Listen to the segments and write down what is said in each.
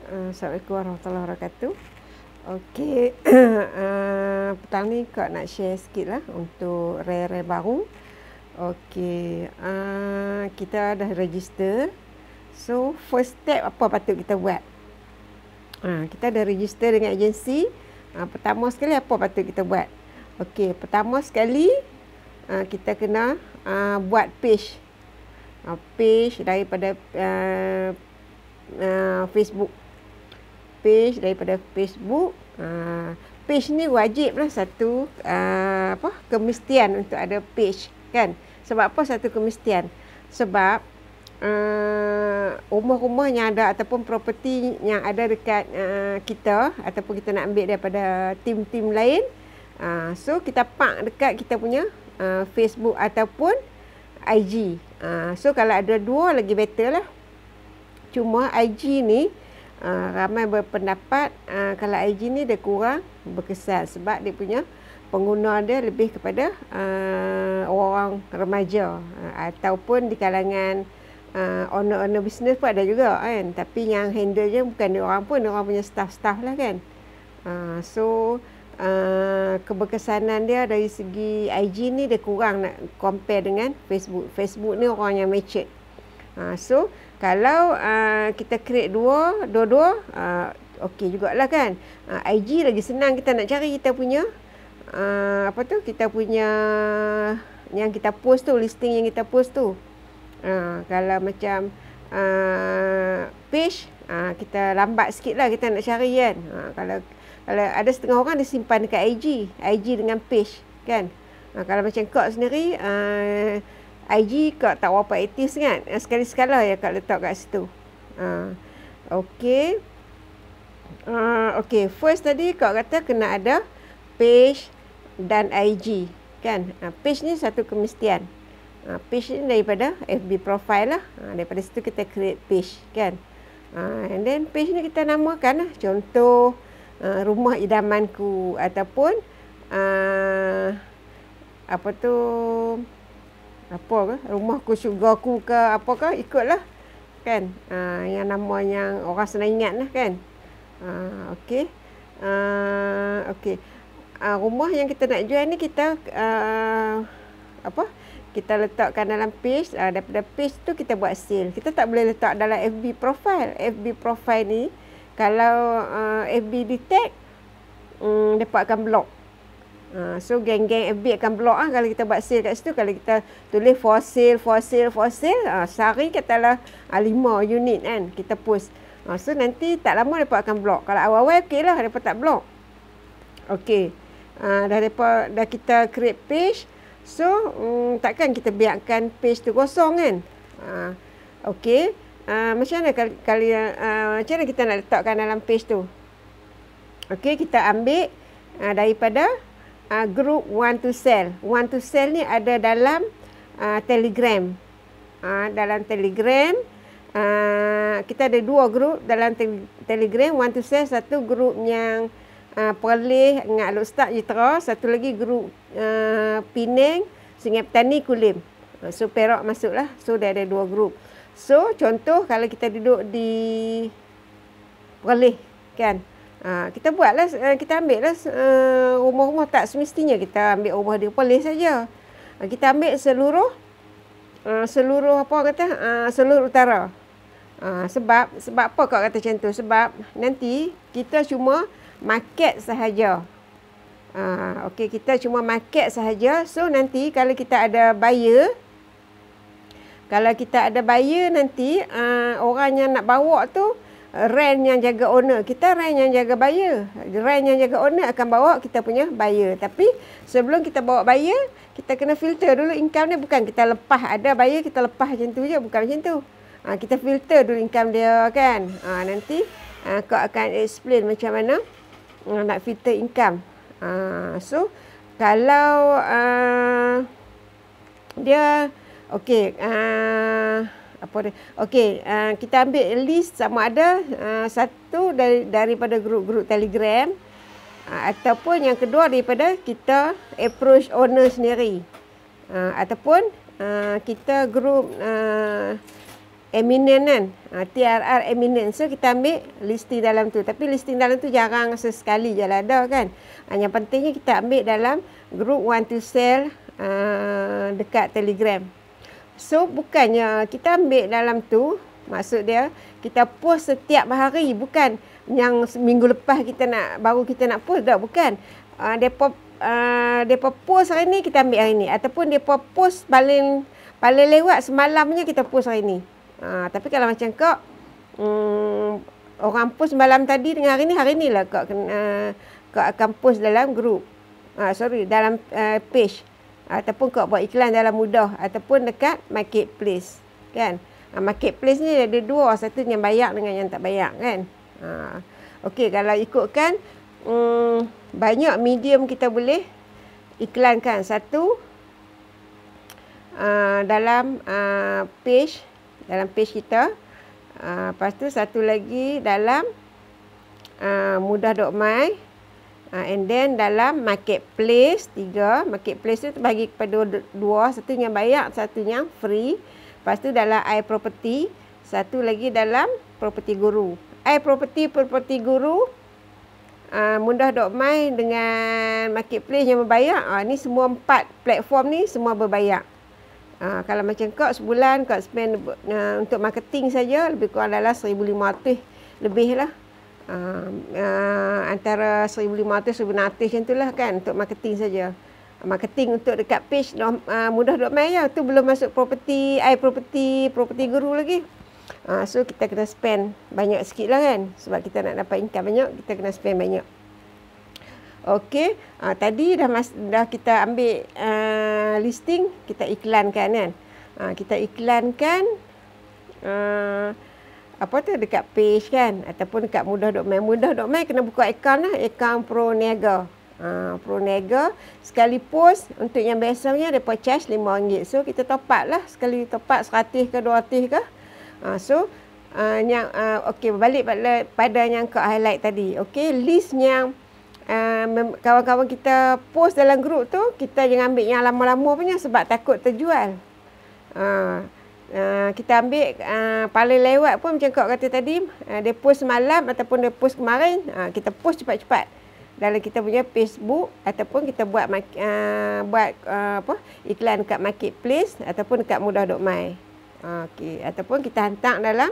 Assalamualaikum warahmatullahi wabarakatuh. Okey, petang ni Kak nak share sikit lah untuk rare baru. Okey, kita dah register. So, first step apa patut kita buat? Kita dah register dengan agensi. Pertama sekali apa patut kita buat? Okey, pertama sekali kita kena buat page. Page daripada Facebook. Page daripada Facebook. Page ni wajib lah satu kemestian untuk ada page, kan? Sebab apa satu kemestian? Sebab rumah-rumah yang ada ataupun property yang ada dekat kita ataupun kita nak ambil daripada tim-tim lain, so kita park dekat kita punya Facebook ataupun IG. So kalau ada dua lagi better lah. Cuma IG ni ramai berpendapat kalau IG ni dia kurang berkesan sebab dia punya pengguna dia lebih kepada orang remaja ataupun di kalangan owner business pun ada juga, kan. Tapi yang handle je bukan dia orang pun, dia orang punya staff-staff lah, kan. So keberkesanan dia dari segi IG ni dia kurang nak compare dengan Facebook. Facebook ni orang yang matured. So kalau kita create dua-dua, okey jugalah, kan. IG lagi senang kita nak cari kita punya kita punya yang kita post tu, listing yang kita post tu. Kalau macam page, kita lambat sikit lah kita nak cari, kan. Kalau ada setengah orang dia simpan dekat IG dengan page, kan. Kalau macam Kak sendiri, IG Kak tak berapa aktif sangat. Sekali-sekala ya Kak letak kat situ. Okey. Okey, first tadi Kak kata kena ada page dan IG, kan. Page ni satu kemestian. Page ni daripada FB profile lah. Daripada situ kita create page, kan. And then page ni kita namakan lah. Contoh rumah idamanku ataupun rumahku syurgaku ke apakah, ikutlah, kan. Yang nama yang orang senang ingat lah, kan. Okey. Okey. Rumah yang kita nak jual ni kita kita letakkan dalam page. Daripada page tu kita buat sale. Kita tak boleh letak dalam FB profile. FB profile ni kalau FB detect, mereka akan block. So geng-geng FB akan block kalau kita buat sale kat situ. Kalau kita tulis for sale, sehari katalah 5 unit, kan, kita post. So nanti tak lama mereka akan block. Kalau awal-awal okey lah, mereka tak block. Okey. Dah kita create page. So takkan kita biarkan page tu kosong, kan. Okey. Macam mana macam mana kita nak letakkan dalam page tu? Okey, kita ambil daripada group want to sell. Want to sell ni ada dalam Telegram. Dalam Telegram kita ada dua group dalam Telegram want to sell. Satu group yang Perlis dengan Aluk Start Jitera, satu lagi group Penang, Sungai Petani, Kulim. So Perak masuklah. So dia ada dua group. So contoh kalau kita duduk di Perlis, kan. Kita buatlah, kita ambil lah rumah-rumah, tak semestinya kita ambil rumah di Perlis saja. Kita ambil seluruh seluruh utara. Sebab apa Kak kata macam tu? Sebab nanti kita cuma market sahaja. Okey, kita cuma market sahaja. So nanti kalau kita ada buyer, nanti orang yang nak bawa tu rent yang jaga owner, kita rent yang jaga buyer. Rent yang jaga owner akan bawa kita punya buyer. Tapi sebelum kita bawa buyer, kita kena filter dulu income dia. Bukan kita lepas ada buyer, kita lepas macam tu je. Bukan macam tu. Kita filter dulu income dia, kan. Nanti kau akan explain macam mana nak filter income. So kalau dia okey, kita ambil list sama ada satu daripada grup-grup Telegram ataupun yang kedua daripada kita approach owner sendiri, ataupun kita grup eminent kan. TRR eminent. So kita ambil listing dalam tu. Tapi listing dalam tu jarang sesekali je lah ada kan. Yang pentingnya kita ambil dalam group want to sell dekat Telegram. So bukannya kita ambil dalam tu, maksud dia kita post setiap hari, bukan yang minggu lepas baru kita nak post dah, bukan. Depa post hari ni kita ambil hari ni, ataupun depa post paling lewat semalamnya kita post hari ni. Tapi kalau macam kau orang post malam tadi dengan hari ni lah kau akan post dalam group. Dalam page. Ataupun kau buat iklan dalam Mudah ataupun dekat marketplace, kan? Marketplace ni ada dua, satu yang bayar dengan yang tak bayar, kan? Okey, kalau ikutkan banyak medium kita boleh iklankan. Satu dalam page kita. Lepas tu satu lagi dalam mudah.my, and then dalam marketplace. 3 marketplace tu terbagi kepada 2, satu yang bayar, satu yang free. Lepas tu dalam iProperty, satu lagi dalam Property Guru. iProperty Guru, mudah.my dengan marketplace yang berbayar. Ni semua 4 platform ni semua berbayar. Kalau macam kau sebulan kau spend untuk marketing saja lebih kurang dalam 1,500 lebih lah. Antara 1,500-1,600 macam tu lah, kan, untuk marketing saja. Marketing untuk dekat page mudah.my ya, tu belum masuk property Guru lagi. So kita kena spend banyak sikit lah, kan, sebab kita nak dapat income banyak, kita kena spend banyak. Okey, tadi dah kita ambil listing, kita iklankan, kan. Kita iklankan dekat page, kan, ataupun dekat mudah.my. Mudah.my kena buka akaun lah, akaun ProNiaga. ProNiaga sekali post untuk yang biasanya depa charge RM5. So kita top up lah, sekali top up 100 ke 200 ke. Okey, balik pada yang kau highlight tadi. Okey, list yang kawan-kawan kita post dalam grup tu, kita jangan ambil yang lama-lama punya sebab takut terjual. Kita ambil paling lewat pun macam kau kata tadi, dia post semalam ataupun dia post kemarin, kita post cepat-cepat dalam kita punya Facebook, ataupun kita buat iklan dekat marketplace ataupun dekat mudah.my. Okey, ataupun kita hantar dalam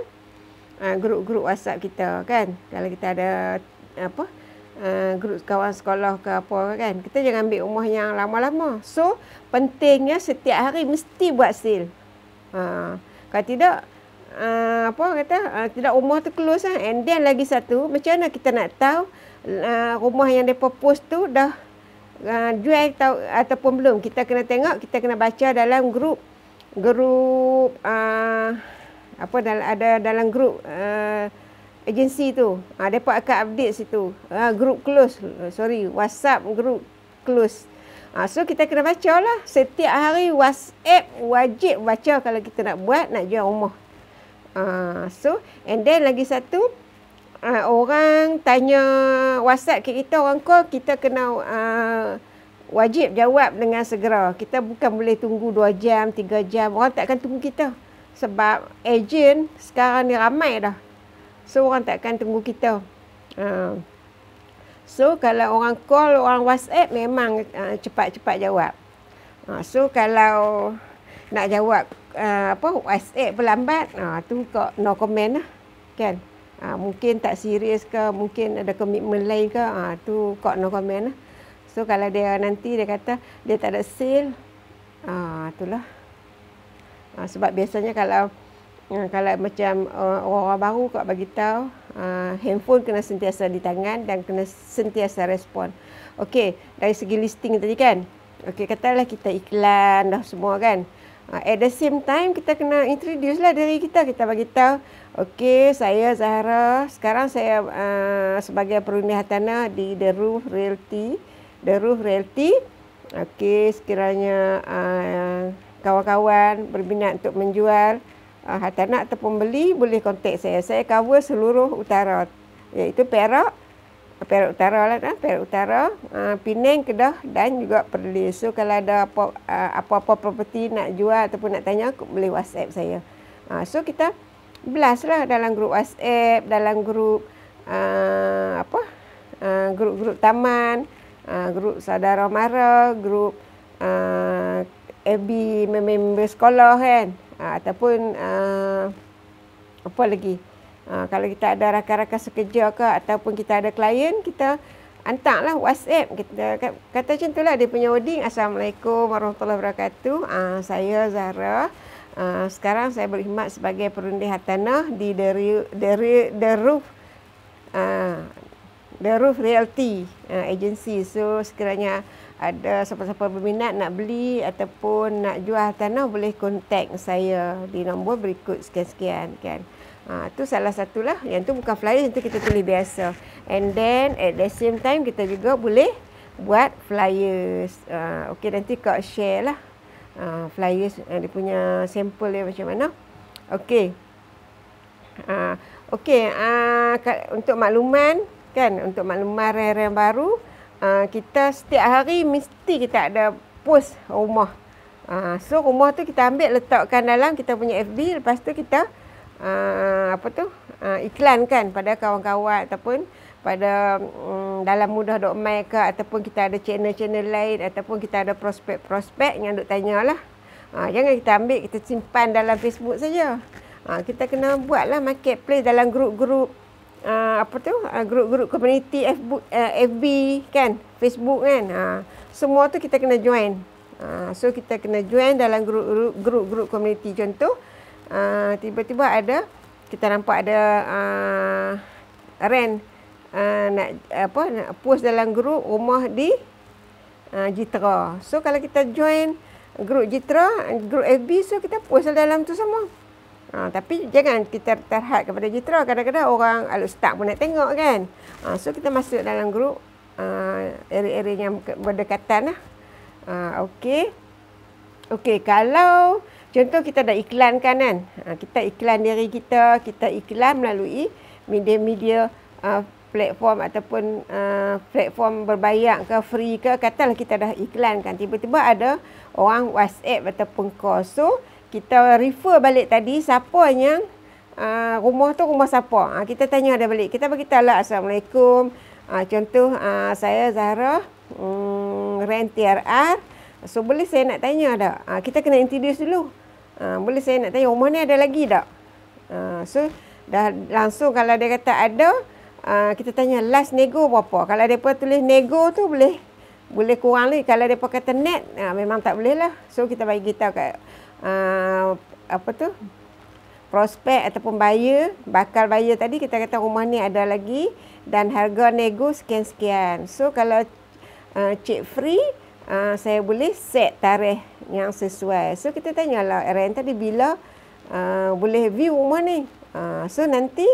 grup-grup WhatsApp kita, kan. Kalau kita ada grup kawan sekolah ke apa, kan, kita jangan ambil rumah yang lama-lama. So pentingnya setiap hari mesti buat sale. Kalau tidak tidak, rumah tu close lah. And then lagi satu, macam mana kita nak tahu rumah yang depa post tu dah jual ataupun belum? Kita kena tengok, kita kena baca dalam grup dalam grup agensi tu. Depa akan update situ. Group close. WhatsApp group close. So kita kena baca lah. Setiap hari WhatsApp wajib baca kalau kita nak jual rumah. And then lagi satu, orang tanya WhatsApp kita, orang call, kita kena wajib jawab dengan segera. Kita bukan boleh tunggu 2 jam, 3 jam. Orang tak akan tunggu kita. Sebab ejen sekarang ni ramai dah. So orang tak akan tunggu kita. So kalau orang call, orang WhatsApp, memang cepat-cepat jawab. So kalau nak jawab WhatsApp berlambat, tu kau no comment lah, kan. Mungkin tak serius ke, mungkin ada komitmen lain ke, tu kau no comment lah. So kalau dia nanti dia kata dia tak ada sale, itulah. Sebab biasanya kalau macam orang baru kau bagi tahu, handphone kena sentiasa di tangan dan kena sentiasa respon. Okey, dari segi listing tadi, kan. Okey, katalah kita iklan dah semua, kan. At the same time kita kena introduce lah diri kita. Kita bagi tahu, okey, saya Zahra. Sekarang saya sebagai perunding hartanah di The Roof Realty. Okey, sekiranya kawan-kawan berminat untuk menjual hartanah ataupun beli, boleh kontak saya. Saya cover seluruh utara, iaitu Perak Utara lah, Perak Utara, Penang, Kedah dan juga Perlis. So kalau ada apa-apa property nak jual ataupun nak tanya, boleh WhatsApp saya. So kita blast lah dalam grup WhatsApp, dalam grup grup-grup taman, grup saudara mara, grup FB member sekolah kan, ataupun apa lagi, kalau kita ada rakan-rakan sekerja ke ataupun kita ada klien, kita hantarlah WhatsApp. Kita kata macam itulah dia punya wording. Assalamualaikum warahmatullahi wabarakatuh. Saya Zahra. Sekarang saya berkhidmat sebagai perundi hartanah di The Roof Realty Agency. So sekiranya ada siapa-siapa berminat nak beli ataupun nak jual hartanah, boleh kontak saya di nombor berikut sekian-sekian kan. Itu salah satulah. Yang tu bukan flyer, yang tu kita tulis biasa. And then at the same time kita juga boleh buat flyers. Okey, nanti Kak share lah flyers, dia punya sampel dia macam mana. Okey. Untuk makluman kan, untuk makluman rare-rare baru, kita setiap hari mesti kita ada post rumah. So rumah tu kita ambil letakkan dalam kita punya FB, lepas tu kita iklankan pada kawan-kawan ataupun pada dalam mudah.my ke, ataupun kita ada channel-channel lain, ataupun kita ada prospek-prospek yang duk tanyalah. Jangan kita ambil kita simpan dalam Facebook saja. Kita kena buatlah marketplace dalam grup-grup grup-grup community FB kan, Facebook kan. Semua tu kita kena join. So kita kena join dalam grup-grup community. Contoh tiba-tiba ada, kita nampak ada rent nak post dalam grup rumah di Jitra. So kalau kita join grup Jitra, grup FB, so kita post dalam tu semua. Tapi jangan kita terhad kepada Jitra. Kadang-kadang orang Al-Ustaz pun nak tengok kan. So kita masuk dalam grup area-area yang berdekatan lah. Okey, kalau contoh kita dah iklankan kan. Kita iklan diri kita iklan melalui media-media platform ataupun platform berbayar ke free ke, katalah kita dah iklankan, tiba-tiba ada orang WhatsApp ataupun call. So kita refer balik tadi siapa yang rumah tu rumah siapa. Kita tanya ada balik. Kita beritahulah Assalamualaikum. Contoh saya Zahra, rent TRR. So boleh saya nak tanya tak? Kita kena introduce dulu. Boleh saya nak tanya rumah ni ada lagi tak? So dah langsung kalau dia kata ada, kita tanya last nego berapa. Kalau depa tulis nego tu boleh kurang lagi. Kalau depa kata net, memang tak boleh lah. So kita bagi tahu kat prospek ataupun buyer, bakal buyer tadi, kita kata rumah ni ada lagi dan harga nego sekian-sekian. So kalau cek free, saya boleh set tarikh yang sesuai. So kita tanyalah rent tadi bila boleh view rumah ni. So nanti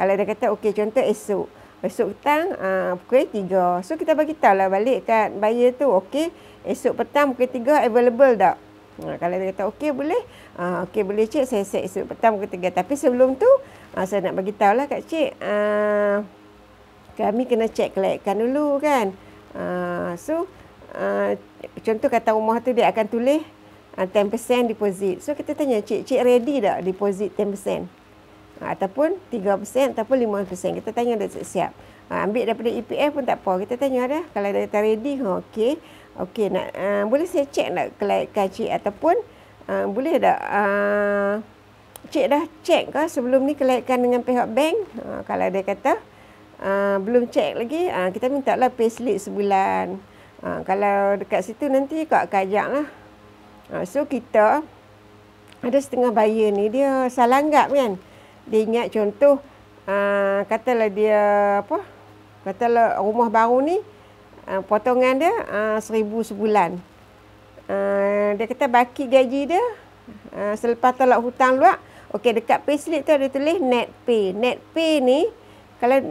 kalau dia kata okey, contoh esok petang pukul 3. So kita bagi tahulah balik kat buyer tu, okey esok petang pukul 3 available tak? Kalau dia kata okey boleh, okey boleh cik, saya set esok petang pukul 3. Tapi sebelum tu saya nak bagi tahulah kat cik, kami kena cek kelayakan dulu kan. So contoh kata rumah tu dia akan tulis 10% deposit. So kita tanya cik ready tak deposit 10%? Ataupun 3% ataupun 5%. Kita tanya dia siap. Ambil daripada EPF pun tak apa. Kita tanya dah. Kalau dia tak ready, okey. Okey, nak boleh saya cek tak kelayakan cik, ataupun boleh tak cik dah cek ke sebelum ni kelayakan dengan pihak bank? Kalau dia kata belum cek lagi, kita minta lah payslip sebulan. Kalau dekat situ nanti Kak kajak lah. So kita ada setengah buyer ni dia salah anggap kan. Dia ingat contoh katalah dia katalah rumah baru ni potongan dia 1,000 sebulan. Dia kata baki gaji dia selepas tolak hutang luar. Okey, dekat payslip tu ada tulis net pay. Net pay ni kalau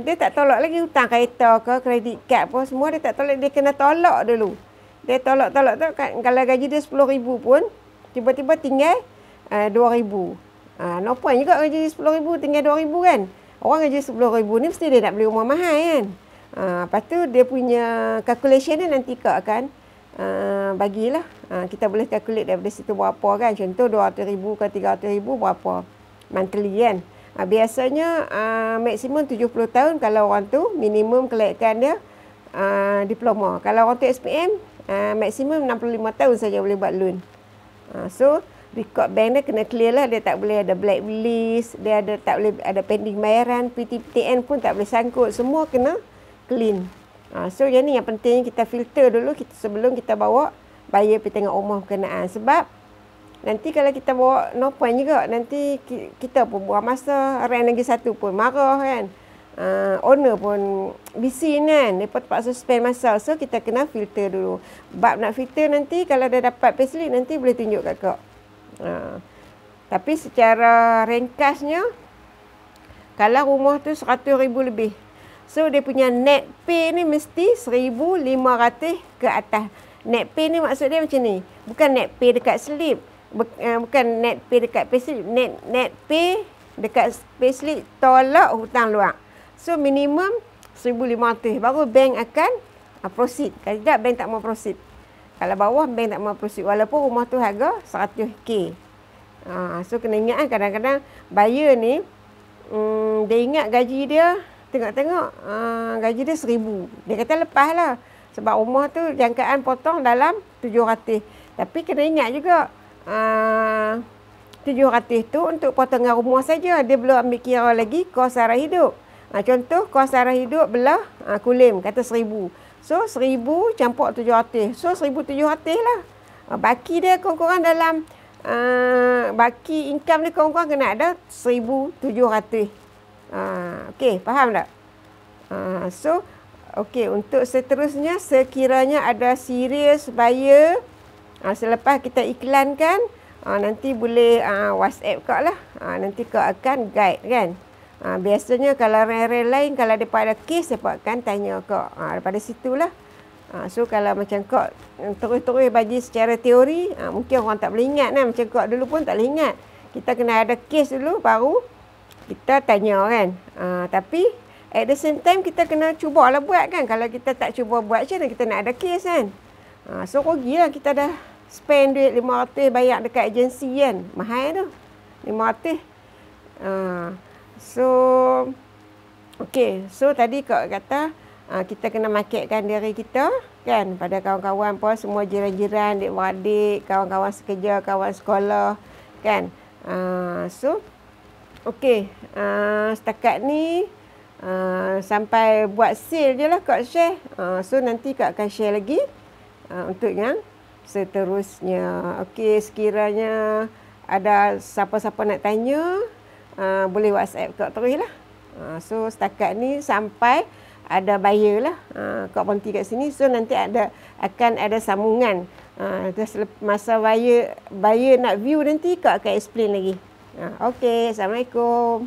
dia tak tolak lagi hutang kereta ke kredit kad apa semua, dia tak tolak, dia kena tolak dulu. Dia tolak tu kalau gaji dia 10,000 pun tiba-tiba tinggal 2,000. No point juga gaji 10,000 tinggal 2,000 kan. Orang gaji 10,000 ni mesti dia nak beli rumah mahal kan. Lepas tu dia punya calculation dia nanti Kak akan bagilah. Kita boleh calculate daripada situ berapa kan. Contoh 200,000 ke 300,000 berapa. monthly kan. Biasanya maksimum 70 tahun kalau orang tu minimum kelayakan dia diploma. Kalau orang tu SPM maksimum 65 tahun saja boleh buat loan. So record bank dia kena clear lah, dia tak boleh ada blacklist, dia tak boleh ada pending bayaran, PTPTN pun tak boleh sangkut, semua kena clean. So yang ni yang penting kita filter dulu sebelum kita bawa buyer pergi tengok rumah berkenaan. Sebab nanti kalau kita bawa no point juga, nanti kita pun buang masa, rent lagi satu pun marah kan. Owner pun busy kan, mereka terpaksa spend masa. So kita kena filter dulu. Bab nak filter nanti kalau dah dapat payslip nanti boleh tunjuk kat kau. Tapi secara ringkasnya, kalau rumah tu 100,000 lebih, so dia punya net pay ni mesti 1,500 ke atas. Net pay ni maksud dia macam ni, bukan net pay dekat slip, bukan net pay dekat payslip, net pay dekat payslip tolak hutang luar. So minimum 1,500 baru bank akan proceed. Kalau tidak bank tak mau proceed. Kalau bawah bank tak mau proceed walaupun rumah tu harga 100k. So kena ingat kan, kadang-kadang buyer ni dia ingat gaji dia, tengok-tengok gaji dia 1,000. Dia kata lepas lah. Sebab rumah tu jangkaan potong dalam 700. Tapi kena ingat juga 700 tu untuk potongan rumah saja. Dia belum ambil kira lagi kos sara hidup. Contoh kos sara hidup belah kulim kata 1,000. So 1,000 campur 700. So 1,700 lah. Baki dia kurang-kurang dalam baki income dia kurang-kurang kena ada 1,700. Okey, faham tak? So okey, untuk seterusnya sekiranya ada serius buyer selepas kita iklankan, nanti boleh WhatsApp kau lah. Nanti kau akan guide kan. Biasanya kalau rare lain, kalau mereka ada kes, mereka akan tanya kau. Daripada situlah. So kalau macam kau terus-terus bagi secara teori, mungkin orang tak boleh ingat kan. Macam kau dulu pun tak boleh ingat. Kita kena ada kes dulu, baru kita tanya kan. Tapi at the same time, kita kena cubalah buat kan. Kalau kita tak cuba buat, macam mana kita nak ada kes kan. So rugilah kita dah spend duit 500 bayar dekat agensi kan. Mahal tu. 500. So okey, so tadi kau kata kita kena marketkan diri kita kan pada kawan-kawan pun, semua jiran-jiran, adik-beradik, kawan-kawan sekerja, kawan sekolah kan. So okey, setakat ni sampai buat sale je lah Kak share. So nanti Kak akan share lagi untuk yang seterusnya. Okey, sekiranya ada siapa-siapa nak tanya, boleh WhatsApp Kak terus lah. So setakat ni sampai ada buyer lah. Kak berhenti kat sini. So nanti akan ada sambungan. Masa buyer nak view nanti Kak akan explain lagi. Okey, Assalamualaikum.